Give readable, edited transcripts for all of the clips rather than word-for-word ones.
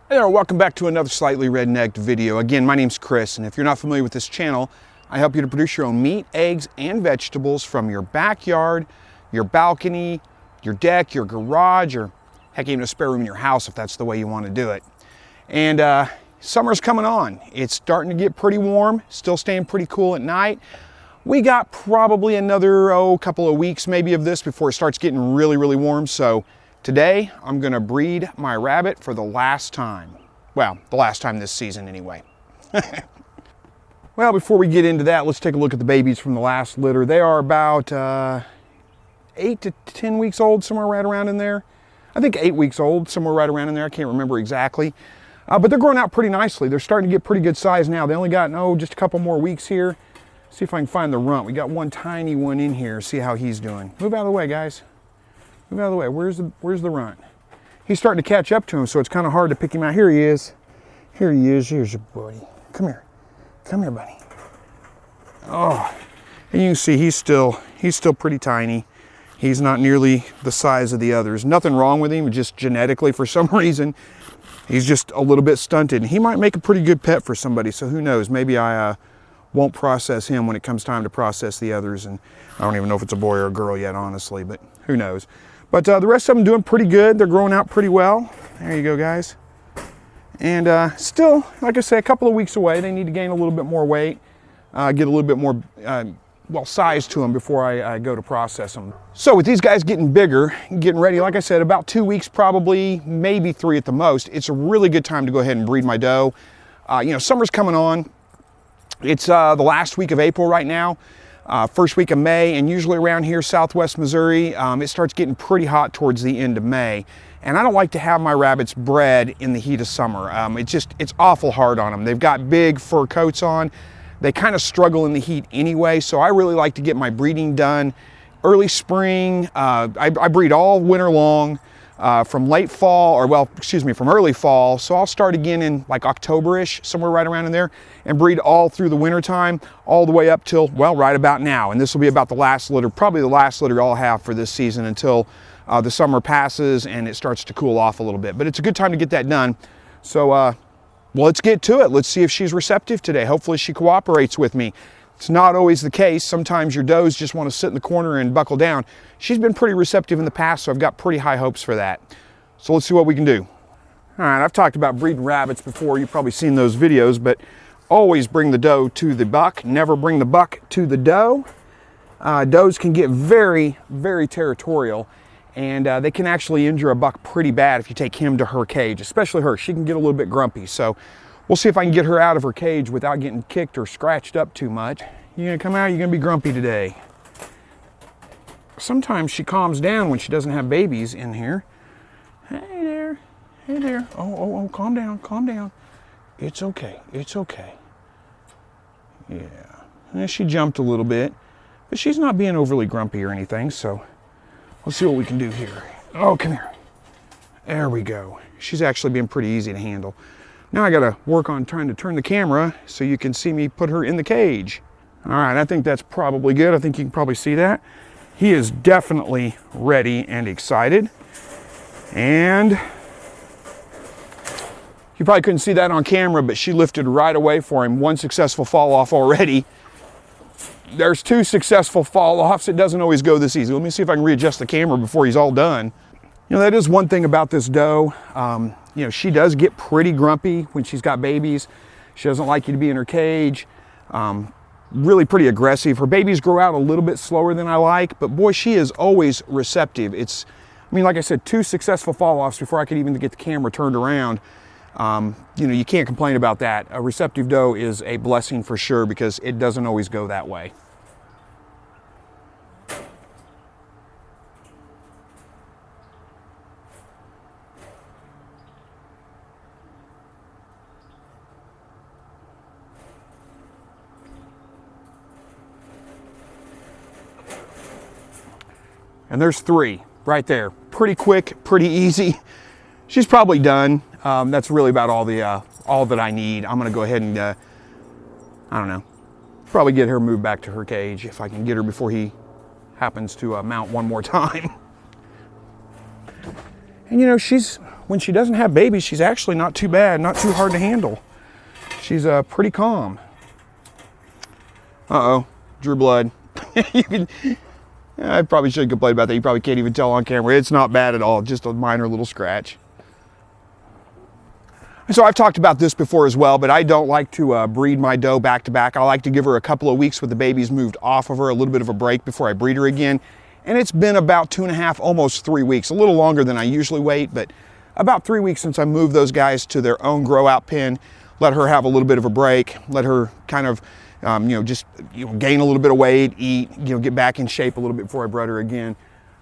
Hey there, welcome back to another slightly rednecked video. Again, my name's Chris, and if you're not familiar with this channel, I help you to produce your own meat, eggs, and vegetables from your backyard, your balcony, your deck, your garage, or heck, even a spare room in your house if that's the way you want to do it. And summer's coming on. It's starting to get pretty warm, still staying pretty cool at night. We got probably another, couple of weeks maybe of this before it starts getting really, really warm. So today, I'm gonna breed my rabbit for the last time. Well, the last time this season anyway. Well, before we get into that, let's take a look at the babies from the last litter. They are about 8 to 10 weeks old, somewhere right around in there. I think 8 weeks old, somewhere right around in there. I can't remember exactly. But they're growing out pretty nicely. They're starting to get pretty good size now. They only got, just a couple more weeks here. See if I can find the runt. We got one tiny one in here. See how he's doing. Move out of the way, guys. Move out of the way. Where's the runt? He's starting to catch up to him, so it's kind of hard to pick him out. Here he is. Here he is. Here's your buddy. Come here. Come here, buddy. Oh, and you can see he's still pretty tiny. He's not nearly the size of the others. Nothing wrong with him, just genetically for some reason. He's just a little bit stunted. He might make a pretty good pet for somebody, so who knows? Maybe I won't process him when it comes time to process the others. And I don't even know if it's a boy or a girl yet, honestly, but who knows? But the rest of them doing pretty good. They're growing out pretty well. There you go, guys. And still, like I say, a couple of weeks away. They need to gain a little bit more weight, get a little bit more, size to them before I go to process them. So with these guys getting bigger, getting ready, like I said, about 2 weeks probably, maybe 3 at the most, it's a really good time to go ahead and breed my doe. Summer's coming on. It's the last week of April right now, first week of May, and usually around here, southwest Missouri, it starts getting pretty hot towards the end of May. And I don't like to have my rabbits bred in the heat of summer. It's awful hard on them. They've got big fur coats on. They kind of struggle in the heat anyway, so I really like to get my breeding done early spring. I breed all winter long. From late fall, from early fall. So I'll start again in like October-ish, somewhere right around in there, and breed all through the winter time, all the way up till, well, right about now. And this will be about the last litter, probably the last litter I'll have for this season until the summer passes and it starts to cool off a little bit. But it's a good time to get that done. So, well, let's get to it. Let's see if she's receptive today. Hopefully she cooperates with me. It's not always the case. Sometimes your does just want to sit in the corner and buckle down. She's been pretty receptive in the past, so I've got pretty high hopes for that. So let's see what we can do. All right, I've talked about breeding rabbits before. You've probably seen those videos, but always bring the doe to the buck. Never bring the buck to the doe. Does can get very, very territorial, and they can actually injure a buck pretty bad if you take him to her cage, especially her. She can get a little bit grumpy, so we'll see if I can get her out of her cage without getting kicked or scratched up too much. You gonna come out, you're gonna be grumpy today. Sometimes she calms down when she doesn't have babies in here. Hey there, hey there. Oh, calm down, calm down. It's okay, it's okay. Yeah, and she jumped a little bit, but she's not being overly grumpy or anything, so let's see what we can do here. Oh, come here. There we go. She's actually being pretty easy to handle. Now I gotta work on trying to turn the camera so you can see me put her in the cage. All right, I think that's probably good. I think you can probably see that. He is definitely ready and excited. And you probably couldn't see that on camera, but she lifted right away for him. One successful fall off already. There's 2 successful fall offs. It doesn't always go this easy. Let me see if I can readjust the camera before he's all done. That is one thing about this doe. She does get pretty grumpy when she's got babies. She doesn't like you to be in her cage. Really pretty aggressive. Her babies grow out a little bit slower than I like, but boy, she is always receptive. Like I said, 2 successful fall-offs before I could even get the camera turned around. You can't complain about that. A receptive doe is a blessing for sure because it doesn't always go that way. And there's 3 right there. Pretty quick, pretty easy. She's probably done. That's really about all that I need. I'm gonna go ahead and, I don't know, probably get her moved back to her cage if I can get her before he happens to mount one more time. And you know, when she doesn't have babies, she's actually not too bad, not too hard to handle. She's pretty calm. Uh-oh, drew blood. I probably shouldn't complain about that. You probably can't even tell on camera. It's not bad at all, just a minor little scratch. So I've talked about this before as well, but I don't like to breed my doe back to back. I like to give her a couple of weeks with the babies moved off of her, a little bit of a break before I breed her again. And it's been about 2.5, almost 3 weeks, a little longer than I usually wait, but about 3 weeks since I moved those guys to their own grow out pen, let her have a little bit of a break, let her kind of, just gain a little bit of weight, eat, get back in shape a little bit before I bred her again.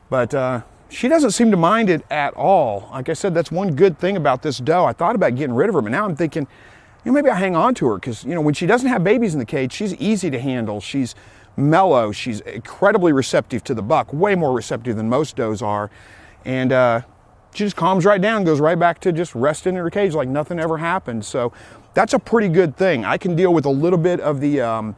But she doesn't seem to mind it at all. Like I said, that's one good thing about this doe. I thought about getting rid of her, but now I'm thinking, maybe I hang on to her because, when she doesn't have babies in the cage, she's easy to handle. She's mellow. She's incredibly receptive to the buck, way more receptive than most does are. And she just calms right down, goes right back to just resting in her cage like nothing ever happened. So that's a pretty good thing. I can deal with a little bit of the,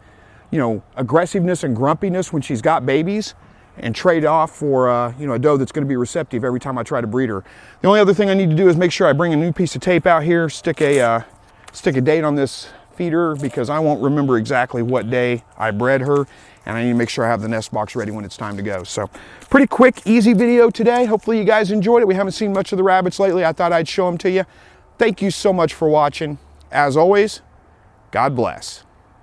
aggressiveness and grumpiness when she's got babies and trade off for, a doe that's going to be receptive every time I try to breed her. The only other thing I need to do is make sure I bring a new piece of tape out here, stick a date on this feeder because I won't remember exactly what day I bred her, and I need to make sure I have the nest box ready when it's time to go. So pretty quick, easy video today. Hopefully you guys enjoyed it. We haven't seen much of the rabbits lately. I thought I'd show them to you. Thank you so much for watching. As always, God bless.